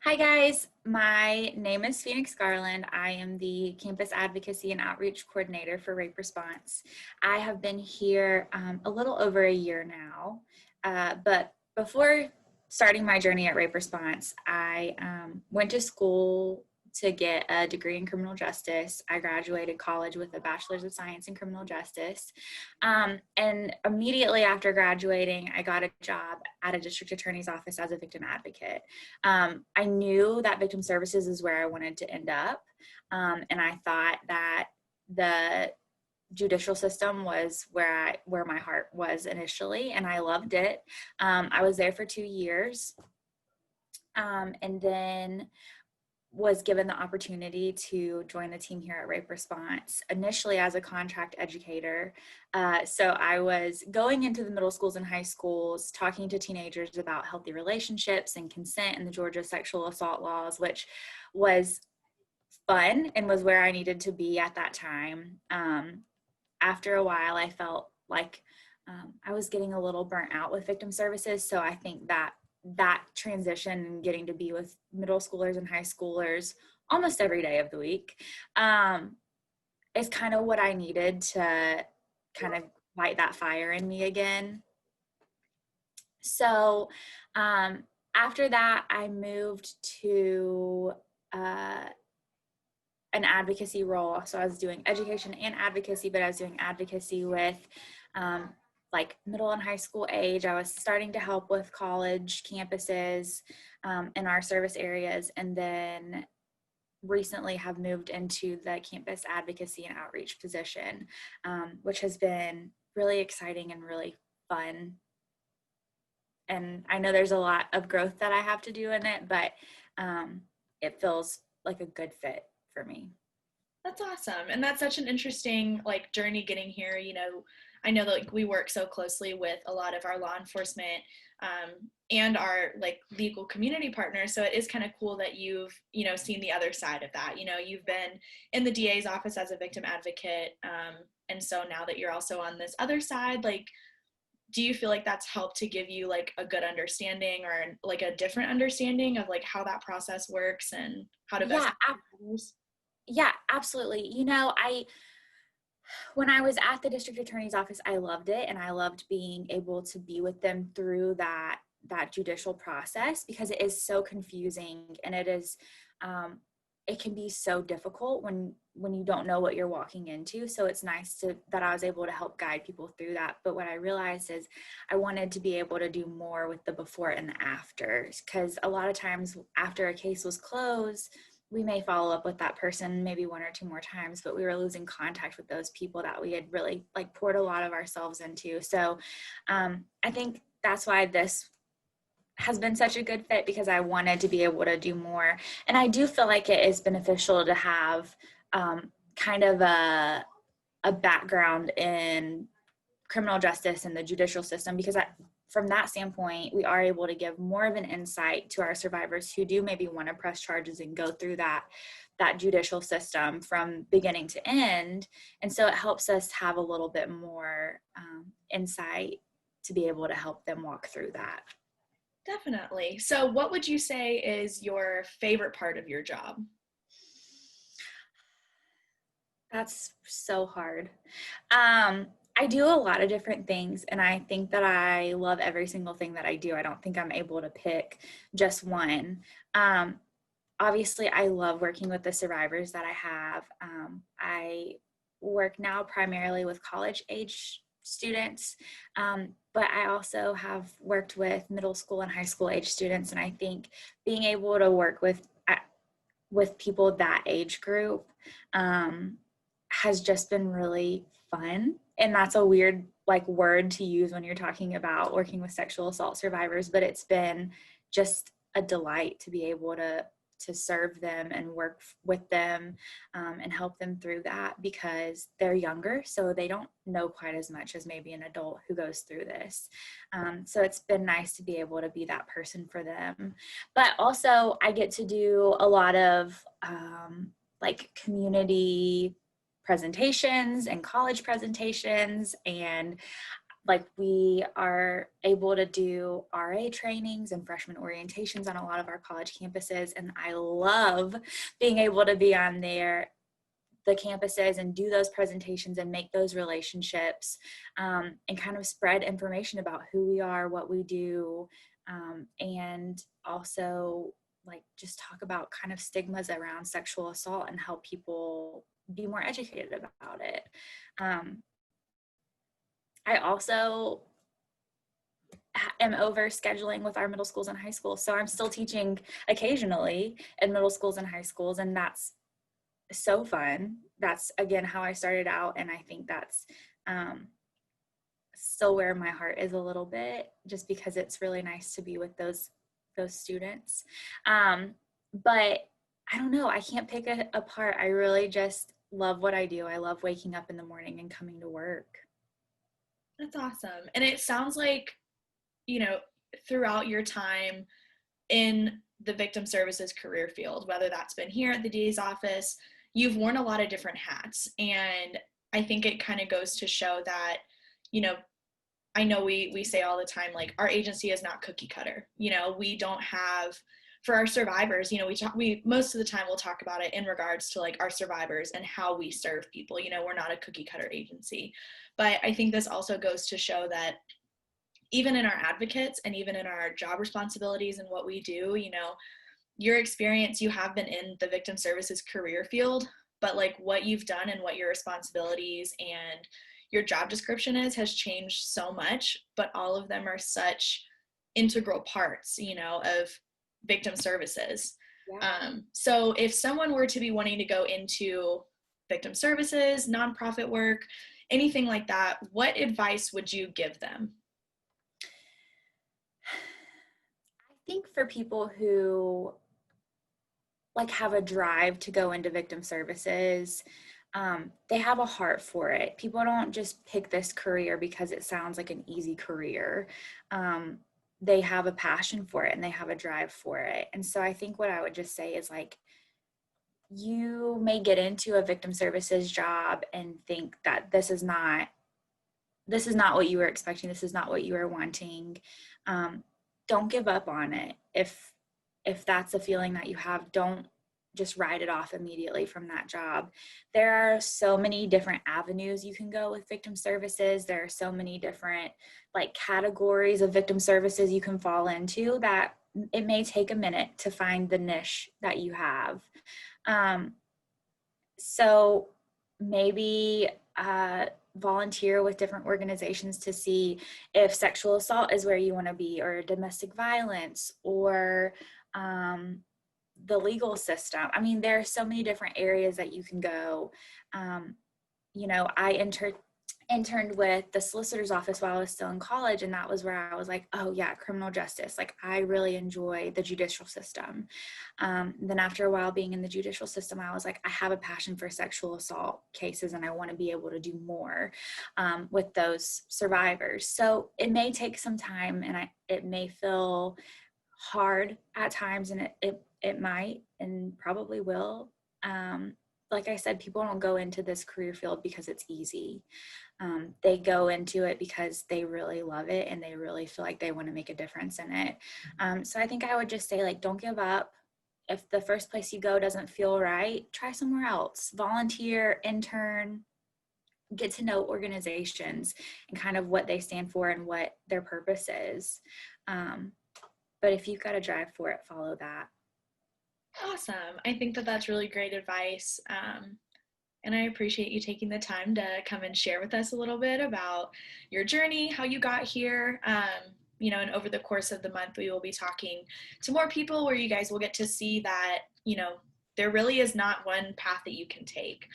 Hi guys, my name is Phoenix Garland. I am the Campus Advocacy and Outreach Coordinator for Rape Response. I have been here a little over a year now, but before starting my journey at Rape Response, I went to school to get a degree in criminal justice. I graduated college with a bachelor's of science in criminal justice. And immediately after graduating, I got a job at a district attorney's office as a victim advocate. I knew that victim services is where I wanted to end up. And I thought that the judicial system was where my heart was initially, and I loved it. I was there for 2 years, and then was given the opportunity to join the team here at Rape Response, initially as a contract educator. So I was going into the middle schools and high schools, talking to teenagers about healthy relationships and consent and the Georgia sexual assault laws, which was fun and was where I needed to be at that time. After a while, I felt like I was getting a little burnt out with victim services. So I think that transition and getting to be with middle schoolers and high schoolers almost every day of the week is kind of what I needed to kind of light that fire in me again. So after that, I moved to an advocacy role. So I was doing education and advocacy, but I was doing advocacy with like middle and high school age. I was starting to help with college campuses in our service areas, and then recently have moved into the campus advocacy and outreach position, which has been really exciting and really fun. And I know there's a lot of growth that I have to do in it, but it feels like a good fit for me. That's awesome. And that's such an interesting journey getting here. I know that we work so closely with a lot of our law enforcement and our legal community partners. So it is kind of cool that you've, seen the other side of that. You've been in the DA's office as a victim advocate. And so now that you're also on this other side, do you feel like that's helped to give you a good understanding or a different understanding of how that process works and how to best? Yeah, absolutely. When I was at the district attorney's office, I loved it, and I loved being able to be with them through that judicial process, because it is so confusing, and it can be so difficult when you don't know what you're walking into. So it's nice that I was able to help guide people through that. But what I realized is I wanted to be able to do more with the before and the after, because a lot of times after a case was closed, we may follow up with that person maybe one or two more times, but we were losing contact with those people that we had really poured a lot of ourselves into. So I think that's why this has been such a good fit, because I wanted to be able to do more. And I do feel like it is beneficial to have kind of a background in criminal justice and the judicial system, because from that standpoint, we are able to give more of an insight to our survivors who do maybe want to press charges and go through that judicial system from beginning to end. And so it helps us have a little bit more insight to be able to help them walk through that. Definitely. So what would you say is your favorite part of your job? That's so hard. I do a lot of different things, and I think that I love every single thing that I do. I don't think I'm able to pick just one. Obviously, I love working with the survivors that I have. I work now primarily with college age students, but I also have worked with middle school and high school age students, and I think being able to work with people that age group has just been really fun. And that's a weird word to use when you're talking about working with sexual assault survivors, but it's been just a delight to be able to serve them and work with them and help them through that, because they're younger, so they don't know quite as much as maybe an adult who goes through this. So it's been nice to be able to be that person for them. But also I get to do a lot of community presentations and college presentations, and Like we are able to do RA trainings and freshman orientations on a lot of our college campuses. And I love being able to be on the campuses and do those presentations and make those relationships, and kind of spread information about who we are, what we do, and also like just talk about kind of stigmas around sexual assault and help people be more educated about it. I also am over scheduling with our middle schools and high schools. So I'm still teaching occasionally in middle schools and high schools, and that's so fun. That's again how I started out, and I think that's still where my heart is a little bit, just because it's really nice to be with those students. But I don't know, I can't pick it apart. I really just love what I do. I love waking up in the morning and coming to work. That's awesome. And it sounds like, you know, throughout your time in the victim services career field, whether that's been here at the DA's office, you've worn a lot of different hats. And I think it kind of goes to show that, you know, I know we say all the time, like, our agency is not cookie cutter. You know, we don't have, for our survivors, you know, we most of the time we'll talk about it in regards to like our survivors and how we serve people. You know, we're not a cookie cutter agency. But I think this also goes to show that even in our advocates and even in our job responsibilities and what we do, you know, your experience, you have been in the victim services career field, but like what you've done and what your responsibilities and your job description has changed so much, but all of them are such integral parts, you know, of victim services. Yeah. So if someone were to be wanting to go into victim services, nonprofit work, anything like that, what advice would you give them? I think for people who like have a drive to go into victim services, they have a heart for it. People don't just pick this career because it sounds like an easy career. They have a passion for it and they have a drive for it. And so I think what I would just say is like, you may get into a victim services job and think that this is not what you were expecting. This is not what you were wanting. Don't give up on it. If that's a feeling that you have, don't just write it off immediately from that job. There are so many different avenues you can go with victim services. There are so many different like categories of victim services you can fall into that it may take a minute to find the niche that you have. Um, so maybe volunteer with different organizations to see if sexual assault is where you want to be, or domestic violence, or the legal system. I mean, there are so many different areas that you can go. You know, I interned with the solicitor's office while I was still in college, and that was where I was like, oh yeah, criminal justice, like I really enjoy the judicial system. Then after a while being in the judicial system, I was like, I have a passion for sexual assault cases and I want to be able to do more with those survivors. So it may take some time, and it may feel hard at times, and it might and probably will. Like I said, people don't go into this career field because it's easy. They go into it because they really love it and they really feel like they want to make a difference in it. So I think I would just say, like, don't give up. If the first place you go doesn't feel right, try somewhere else. Volunteer, intern, get to know organizations and kind of what they stand for and what their purpose is. But if you've got a drive for it, follow that. Awesome. I think that that's really great advice. And I appreciate you taking the time to come and share with us a little bit about your journey, how you got here. You know, and over the course of the month, we will be talking to more people where you guys will get to see that, you know, there really is not one path that you can take.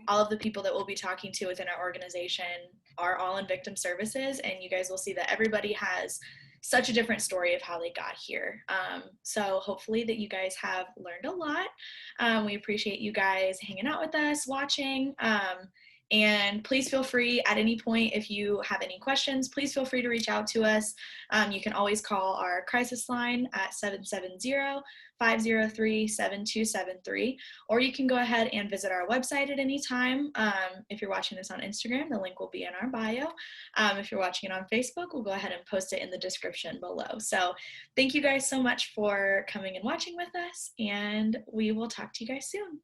All of the people that we'll be talking to within our organization are all in victim services, and you guys will see that everybody has such a different story of how they got here. So hopefully that you guys have learned a lot. We appreciate you guys hanging out with us, watching. And please feel free at any point, if you have any questions, please feel free to reach out to us. You can always call our crisis line at 770-503-7273, or you can go ahead and visit our website at any time. If you're watching this on Instagram, the link will be in our bio. If you're watching it on Facebook, we'll go ahead and post it in the description below. So thank you guys so much for coming and watching with us, and we will talk to you guys soon.